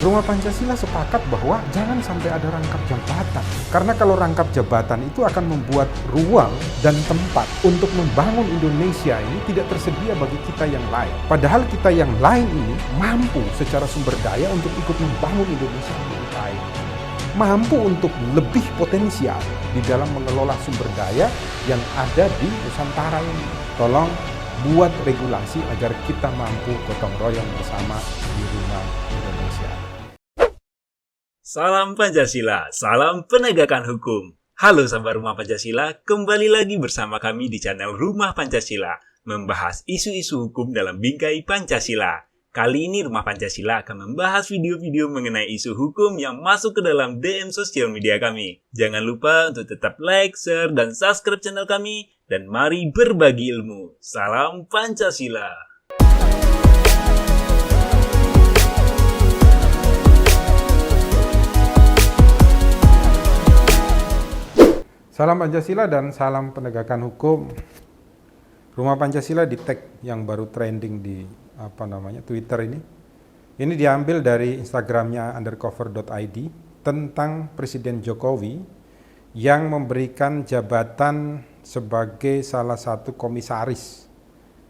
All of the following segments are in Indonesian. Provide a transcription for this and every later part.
Rumah Pancasila sepakat bahwa jangan sampai ada rangkap jabatan. Karena kalau rangkap jabatan itu akan membuat ruang dan tempat untuk membangun Indonesia ini tidak tersedia bagi kita yang lain. Padahal kita yang lain ini mampu secara sumber daya untuk ikut membangun Indonesia yang baik. Mampu untuk lebih potensial di dalam mengelola sumber daya yang ada di Nusantara ini. Tolong buat regulasi agar kita mampu gotong royong bersama di rumah Indonesia. Salam Pancasila, salam penegakan hukum. Halo sahabat Rumah Pancasila, kembali lagi bersama kami di channel Rumah Pancasila, membahas isu-isu hukum dalam bingkai Pancasila. Kali ini Rumah Pancasila akan membahas video-video mengenai isu hukum yang masuk ke dalam DM sosial media kami. Jangan lupa untuk tetap like, share, dan subscribe channel kami, dan mari berbagi ilmu. Salam Pancasila. Salam Pancasila dan salam penegakan hukum. Rumah Pancasila di tag yang baru trending di Twitter ini. Ini diambil dari Instagramnya undercover.id tentang Presiden Jokowi yang memberikan jabatan sebagai salah satu komisaris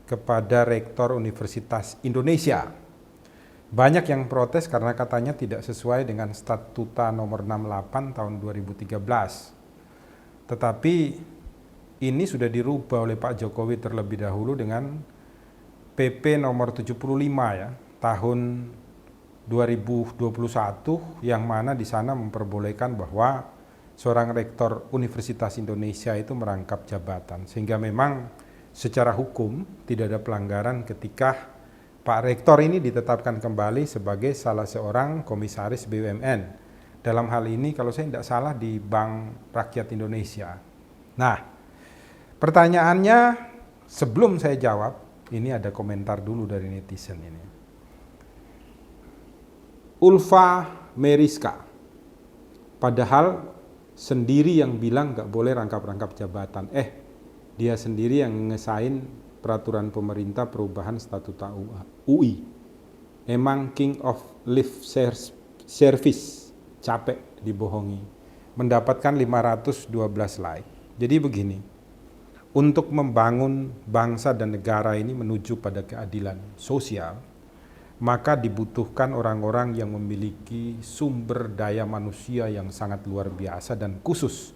kepada Rektor Universitas Indonesia. Banyak yang protes karena katanya tidak sesuai dengan Statuta nomor 68 tahun 2013. Tetapi ini sudah dirubah oleh Pak Jokowi terlebih dahulu dengan PP nomor 75 ya, tahun 2021 yang mana di sana memperbolehkan bahwa seorang rektor Universitas Indonesia itu merangkap jabatan. Sehingga memang secara hukum tidak ada pelanggaran ketika Pak Rektor ini ditetapkan kembali sebagai salah seorang komisaris BUMN. Dalam hal ini kalau saya tidak salah di Bank Rakyat Indonesia. Nah, pertanyaannya sebelum saya jawab, ini ada komentar dulu dari netizen ini. Ulfa Meriska, padahal sendiri yang bilang nggak boleh rangkap-rangkap jabatan. Dia sendiri yang ngesain peraturan pemerintah perubahan statuta UI. Emang King of Lip Service. Capek dibohongi, mendapatkan 512 like. Jadi begini, untuk membangun bangsa dan negara ini menuju pada keadilan sosial, maka dibutuhkan orang-orang yang memiliki sumber daya manusia yang sangat luar biasa dan khusus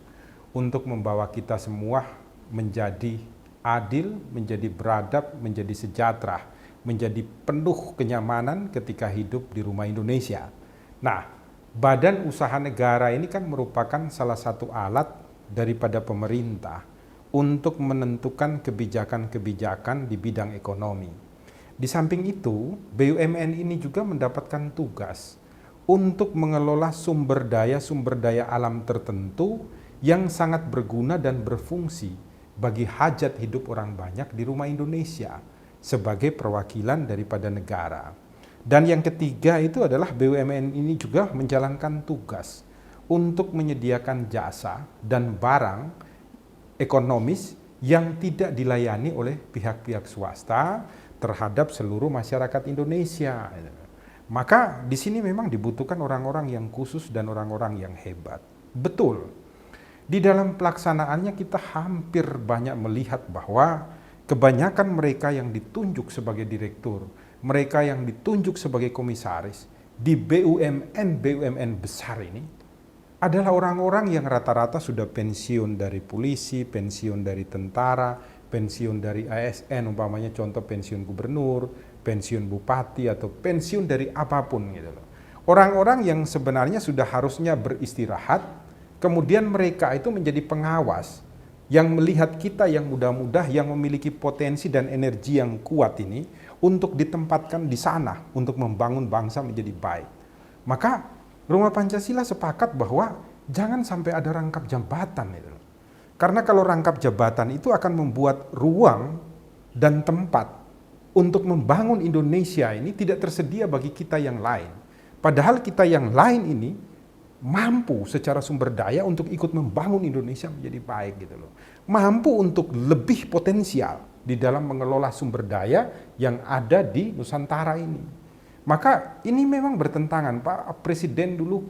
untuk membawa kita semua menjadi adil, menjadi beradab, menjadi sejahtera, menjadi penuh kenyamanan ketika hidup di rumah Indonesia. Nah, Badan Usaha Negara ini kan merupakan salah satu alat daripada pemerintah untuk menentukan kebijakan-kebijakan di bidang ekonomi. Di samping itu, BUMN ini juga mendapatkan tugas untuk mengelola sumber daya alam tertentu yang sangat berguna dan berfungsi bagi hajat hidup orang banyak di rumah Indonesia sebagai perwakilan daripada negara. Dan yang ketiga itu adalah BUMN ini juga menjalankan tugas untuk menyediakan jasa dan barang ekonomis yang tidak dilayani oleh pihak-pihak swasta terhadap seluruh masyarakat Indonesia. Maka di sini memang dibutuhkan orang-orang yang khusus dan orang-orang yang hebat. Betul, di dalam pelaksanaannya kita hampir banyak melihat bahwa kebanyakan mereka yang ditunjuk sebagai direktur, mereka yang ditunjuk sebagai komisaris di BUMN besar ini adalah orang-orang yang rata-rata sudah pensiun dari polisi, pensiun dari tentara, pensiun dari ASN, umpamanya contoh pensiun gubernur, pensiun bupati, atau pensiun dari apapun gitu loh. Orang-orang yang sebenarnya sudah harusnya beristirahat, kemudian mereka itu menjadi pengawas yang melihat kita yang muda-muda yang memiliki potensi dan energi yang kuat ini untuk ditempatkan di sana untuk membangun bangsa menjadi baik. Maka Rumah Pancasila sepakat bahwa jangan sampai ada rangkap jabatan itu. Karena kalau rangkap jabatan itu akan membuat ruang dan tempat untuk membangun Indonesia ini tidak tersedia bagi kita yang lain. Padahal kita yang lain ini mampu secara sumber daya untuk ikut membangun Indonesia menjadi baik gitu loh. Mampu untuk lebih potensial di dalam mengelola sumber daya yang ada di Nusantara ini. Maka ini memang bertentangan. Pak Presiden dulu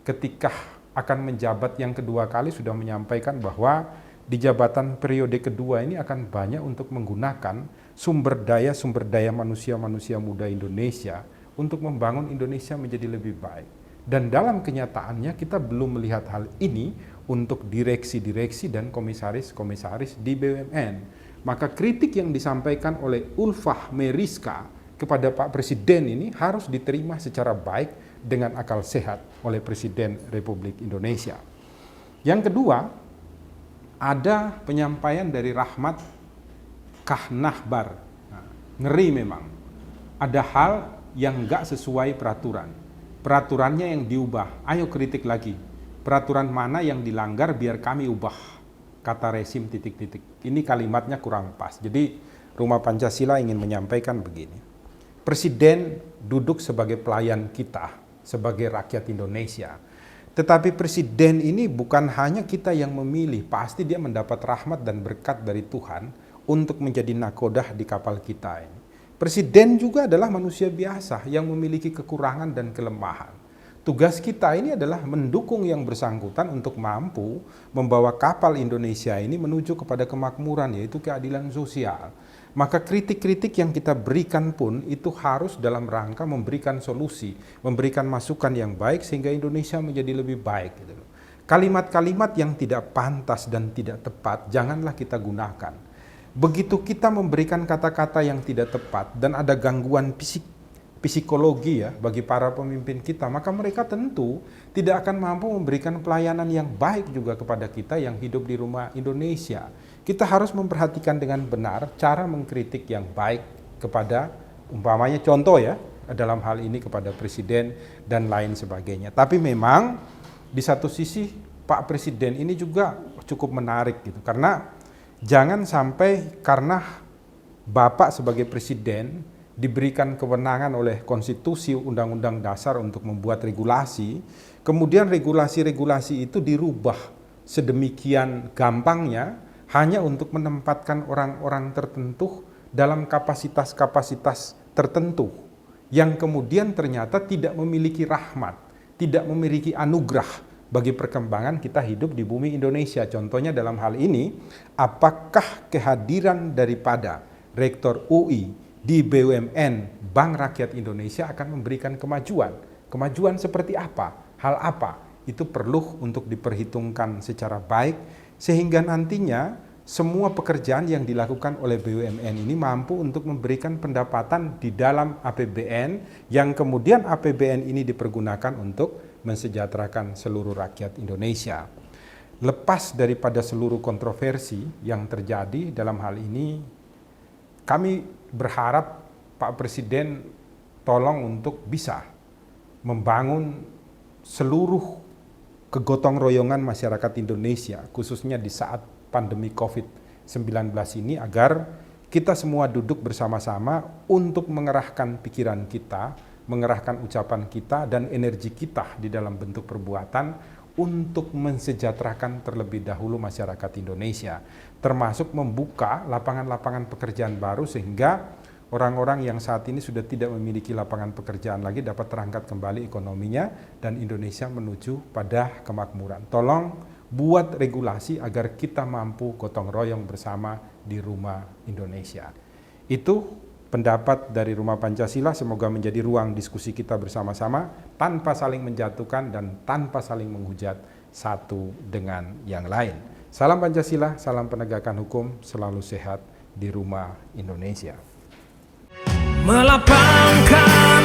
ketika akan menjabat yang kedua kali sudah menyampaikan bahwa di jabatan periode kedua ini akan banyak untuk menggunakan sumber daya manusia muda Indonesia untuk membangun Indonesia menjadi lebih baik. Dan dalam kenyataannya kita belum melihat hal ini untuk direksi-direksi dan komisaris-komisaris di BUMN. Maka kritik yang disampaikan oleh Ulfah Meriska kepada Pak Presiden ini harus diterima secara baik dengan akal sehat oleh Presiden Republik Indonesia. Yang kedua, ada penyampaian dari Rahmat Kahnahbar. Nah, ngeri memang. Ada hal yang nggak sesuai peraturan. Peraturannya yang diubah. Ayo kritik lagi. Peraturan mana yang dilanggar biar kami ubah. Kata rezim ... Ini kalimatnya kurang pas. Jadi Rumah Pancasila ingin menyampaikan begini. Presiden duduk sebagai pelayan kita, sebagai rakyat Indonesia. Tetapi presiden ini bukan hanya kita yang memilih, pasti dia mendapat rahmat dan berkat dari Tuhan untuk menjadi nakodah di kapal kita ini. Presiden juga adalah manusia biasa yang memiliki kekurangan dan kelemahan. Tugas kita ini adalah mendukung yang bersangkutan untuk mampu membawa kapal Indonesia ini menuju kepada kemakmuran, yaitu keadilan sosial. Maka kritik-kritik yang kita berikan pun itu harus dalam rangka memberikan solusi, memberikan masukan yang baik sehingga Indonesia menjadi lebih baik. Kalimat-kalimat yang tidak pantas dan tidak tepat janganlah kita gunakan. Begitu kita memberikan kata-kata yang tidak tepat dan ada gangguan psikologi ya bagi para pemimpin kita, maka mereka tentu tidak akan mampu memberikan pelayanan yang baik juga kepada kita yang hidup di rumah Indonesia. Kita harus memperhatikan dengan benar cara mengkritik yang baik kepada, umpamanya contoh ya, dalam hal ini kepada presiden dan lain sebagainya. Tapi memang di satu sisi Pak Presiden ini juga cukup menarik gitu, karena jangan sampai karena Bapak sebagai presiden diberikan kewenangan oleh konstitusi Undang-Undang Dasar untuk membuat regulasi, kemudian regulasi-regulasi itu dirubah sedemikian gampangnya hanya untuk menempatkan orang-orang tertentu dalam kapasitas-kapasitas tertentu yang kemudian ternyata tidak memiliki rahmat, tidak memiliki anugerah bagi perkembangan kita hidup di bumi Indonesia. Contohnya dalam hal ini, apakah kehadiran daripada Rektor UI di BUMN Bank Rakyat Indonesia akan memberikan kemajuan? Kemajuan seperti apa? Hal apa? Itu perlu untuk diperhitungkan secara baik, sehingga nantinya semua pekerjaan yang dilakukan oleh BUMN ini mampu untuk memberikan pendapatan di dalam APBN, yang kemudian APBN ini dipergunakan untuk mensejahterakan seluruh rakyat Indonesia. Lepas daripada seluruh kontroversi yang terjadi dalam hal ini, kami berharap Pak Presiden tolong untuk bisa membangun seluruh kegotong royongan masyarakat Indonesia, khususnya di saat pandemi COVID-19 ini, agar kita semua duduk bersama-sama untuk mengerahkan pikiran kita, mengerahkan ucapan kita dan energi kita di dalam bentuk perbuatan untuk mensejahterakan terlebih dahulu masyarakat Indonesia, termasuk membuka lapangan-lapangan pekerjaan baru sehingga orang-orang yang saat ini sudah tidak memiliki lapangan pekerjaan lagi dapat terangkat kembali ekonominya dan Indonesia menuju pada kemakmuran. Tolong buat regulasi agar kita mampu gotong royong bersama di rumah Indonesia. Itu pendapat dari Rumah Pancasila, semoga menjadi ruang diskusi kita bersama-sama tanpa saling menjatuhkan dan tanpa saling menghujat satu dengan yang lain. Salam Pancasila, salam penegakan hukum, selalu sehat di rumah Indonesia. Melapangkan